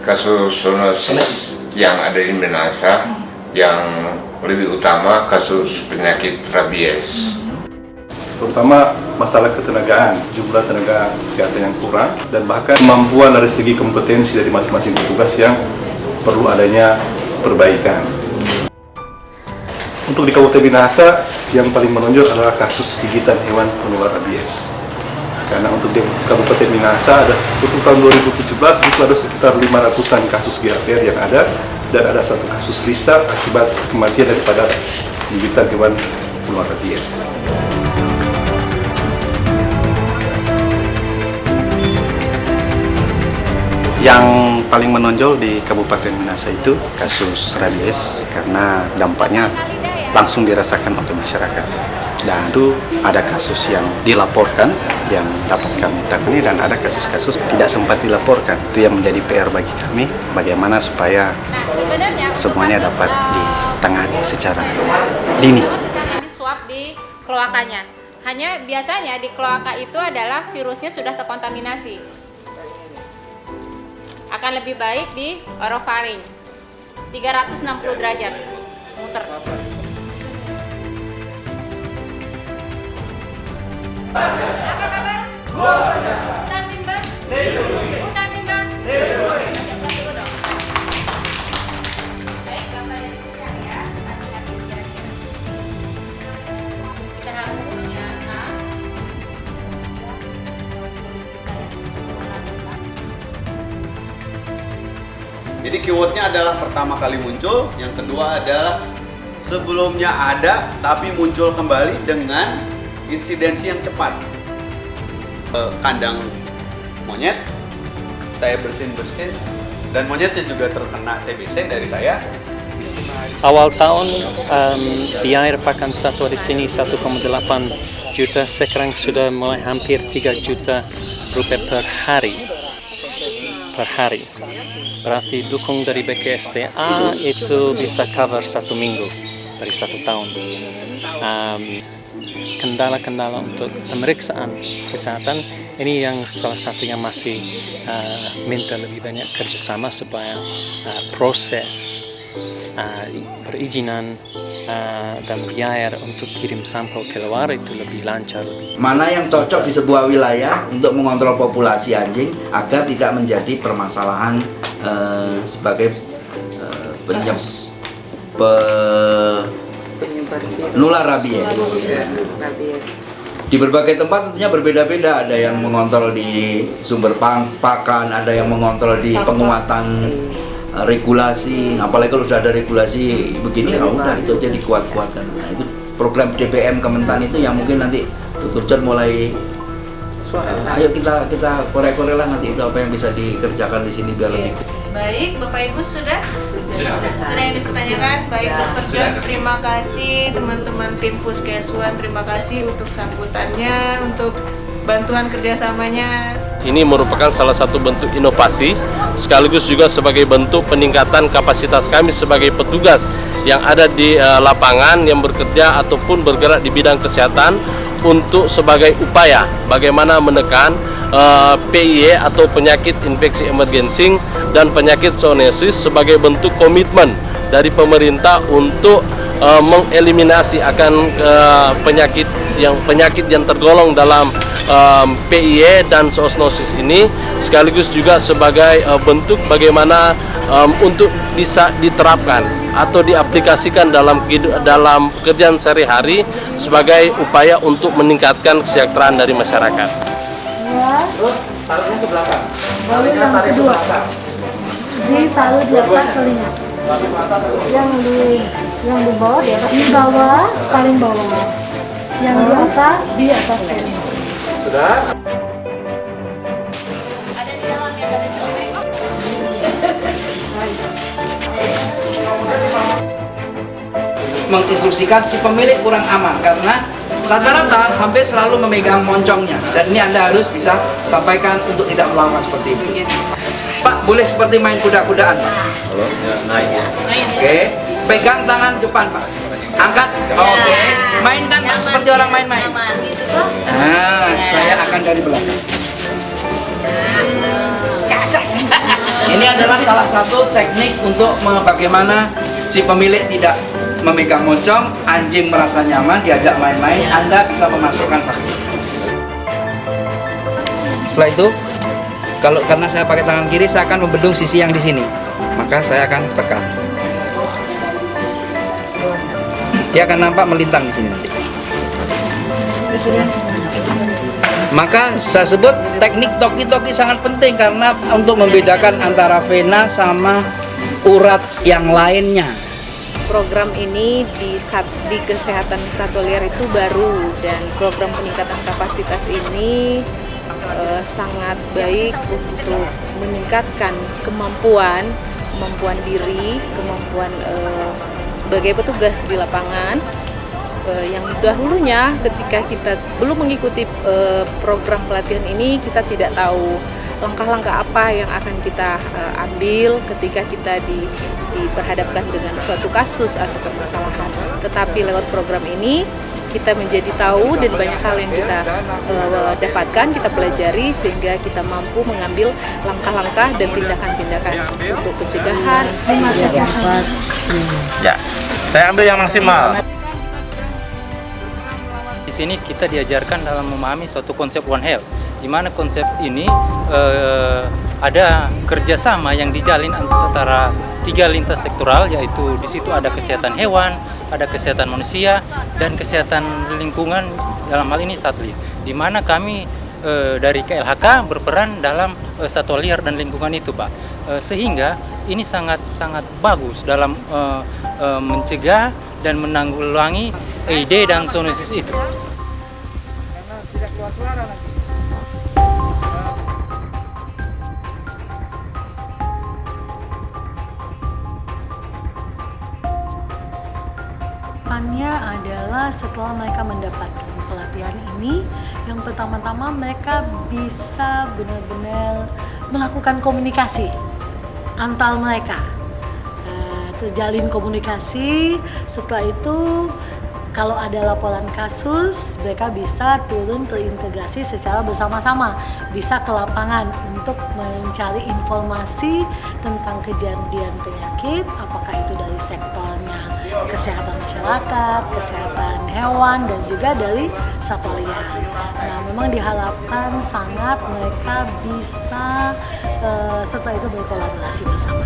kasus zoonosis yang ada di Minahasa, yang lebih utama kasus penyakit rabies. Terutama masalah ketenagaan, jumlah tenaga kesehatan yang kurang, dan bahkan kemampuan dari segi kompetensi dari masing-masing petugas yang perlu adanya perbaikan. Untuk di Kabupaten Minahasa, yang paling menonjol adalah kasus gigitan hewan penular rabies. Karena untuk di Kabupaten Minahasa untuk tahun 2017 itu ada sekitar 500-an kasus GAPR yang ada, dan ada satu kasus lisan akibat kematian daripada gigitan hewan penular rabies. Yang paling menonjol di Kabupaten Minahasa itu kasus rabies, karena dampaknya langsung dirasakan oleh masyarakat. Dan itu ada kasus yang dilaporkan yang dapat kami tangani, dan ada kasus-kasus tidak sempat dilaporkan. Itu yang menjadi PR bagi kami, bagaimana supaya semuanya dapat ditangani secara dini. Kami swab di kloakanya. Hanya biasanya di kloaka itu adalah virusnya sudah terkontaminasi. Akan lebih baik di orofaring 360 derajat muter. Apa kabar? Hutan timbang? Hutan timbang? Baik, Bapak dan Ibu sekalian, hati-hati di jalan. Kita harus punya Jadi keywordnya adalah pertama kali muncul, yang kedua adalah sebelumnya ada tapi muncul kembali dengan insidensi yang cepat. Kandang monyet, saya bersin-bersin, dan monyetnya juga terkena TBC dari saya. Awal tahun biaya pakan satwa di sini 1,8 juta, sekarang sudah mulai hampir 3 juta rupiah per hari. Berarti dukung dari BKSDA itu bisa cover 1 minggu dari 1 tahun. Kendala-kendala untuk pemeriksaan kesehatan ini yang salah satu yang masih minta lebih banyak kerjasama supaya proses perizinan dan biaya untuk kirim sampel keluar itu lebih lancar. Mana yang cocok di sebuah wilayah untuk mengontrol populasi anjing agar tidak menjadi permasalahan sebagai penular rabies. Di berbagai tempat tentunya berbeda-beda, ada yang mengontrol di sumber pakan, ada yang mengontrol di penguatan regulasi. Apalagi kalau sudah ada regulasi begini, ya udah itu jadi kuat-kuatkan. Nah, itu program DPM Kementan itu yang mungkin nanti Dr. John mulai ayo kita korek-korek lah nanti itu apa yang bisa dikerjakan di sini biar lebih. Baik, Bapak Ibu sudah yang dipertanyakan. Baik, Dr. John, terima kasih. Teman-teman tim Puskeswan, terima kasih untuk sambutannya, untuk bantuan kerjasamanya. Ini merupakan salah satu bentuk inovasi, sekaligus juga sebagai bentuk peningkatan kapasitas kami sebagai petugas yang ada di lapangan yang bekerja ataupun bergerak di bidang kesehatan untuk sebagai upaya bagaimana menekan PIE atau penyakit infeksi emergensi dan penyakit zoonosis sebagai bentuk komitmen dari pemerintah untuk mengeliminasi akan penyakit yang tergolong dalam PIE dan zoonosis ini, sekaligus juga sebagai bentuk bagaimana untuk bisa diterapkan atau diaplikasikan dalam pekerjaan sehari-hari sebagai upaya untuk meningkatkan kesejahteraan dari masyarakat. Terus taruhnya ke belakang. Baru yang kedua. Ditaruh di atas telinga. Yang di bawah di atas. Di bawah paling bawah. Yang di atas telinga. Sudah? Ada di dalamnya, ada di dalamnya. Menginstruksikan si pemilik kurang aman karena rata-rata hampir selalu memegang moncongnya, dan ini Anda harus bisa sampaikan untuk tidak melakukan seperti itu. Pak, boleh seperti main kuda-kudaan, Pak? Naik. Oke, pegang tangan depan, Pak. Angkat. Oke, mainkan, Pak, seperti orang main-main. Nah, saya akan dari belakang. Ini Ini adalah salah satu teknik untuk bagaimana si pemilik tidak memegang moncong, anjing merasa nyaman, diajak main-main, Anda bisa memasukkan vaksin. Setelah itu, karena saya pakai tangan kiri, saya akan membendung sisi yang di sini. Maka saya akan tekan. Dia akan nampak melintang di sini nanti. Maka saya sebut teknik toki-toki sangat penting karena untuk membedakan antara vena sama urat yang lainnya. Program ini di kesehatan satwa liar itu baru, dan program peningkatan kapasitas ini sangat baik untuk meningkatkan kemampuan diri, kemampuan sebagai petugas di lapangan. Yang dahulunya ketika kita belum mengikuti program pelatihan ini, kita tidak tahu langkah-langkah apa yang akan kita ambil ketika kita diperhadapkan dengan suatu kasus atau permasalahan. Tetapi lewat program ini kita menjadi tahu, dan banyak hal yang kita dapatkan, kita pelajari, sehingga kita mampu mengambil langkah-langkah dan tindakan-tindakan untuk pencegahan. Ya, saya ambil yang maksimal. Di sini kita diajarkan dalam memahami suatu konsep One Health, di mana konsep ini ada kerjasama yang dijalin antara 3 lintas sektoral, yaitu di situ ada kesehatan hewan, ada kesehatan manusia, dan kesehatan lingkungan, dalam hal ini satwa. Di mana kami dari KLHK berperan dalam satwa liar dan lingkungan itu, Pak. Sehingga ini sangat bagus dalam mencegah dan menanggulangi EID dan zoonosis itu. Karena tidak keluar suara nanti. Harapannya adalah setelah mereka mendapatkan pelatihan ini, yang pertama-tama mereka bisa benar-benar melakukan komunikasi antar mereka, terjalin komunikasi. Setelah itu kalau ada laporan kasus, mereka bisa turun terintegrasi secara bersama-sama, bisa ke lapangan untuk mencari informasi tentang kejadian penyakit, apakah itu dari sektornya kesehatan masyarakat, kesehatan hewan, dan juga dari satwa liar. Nah, memang diharapkan sangat mereka bisa setelah itu berkolaborasi bersama.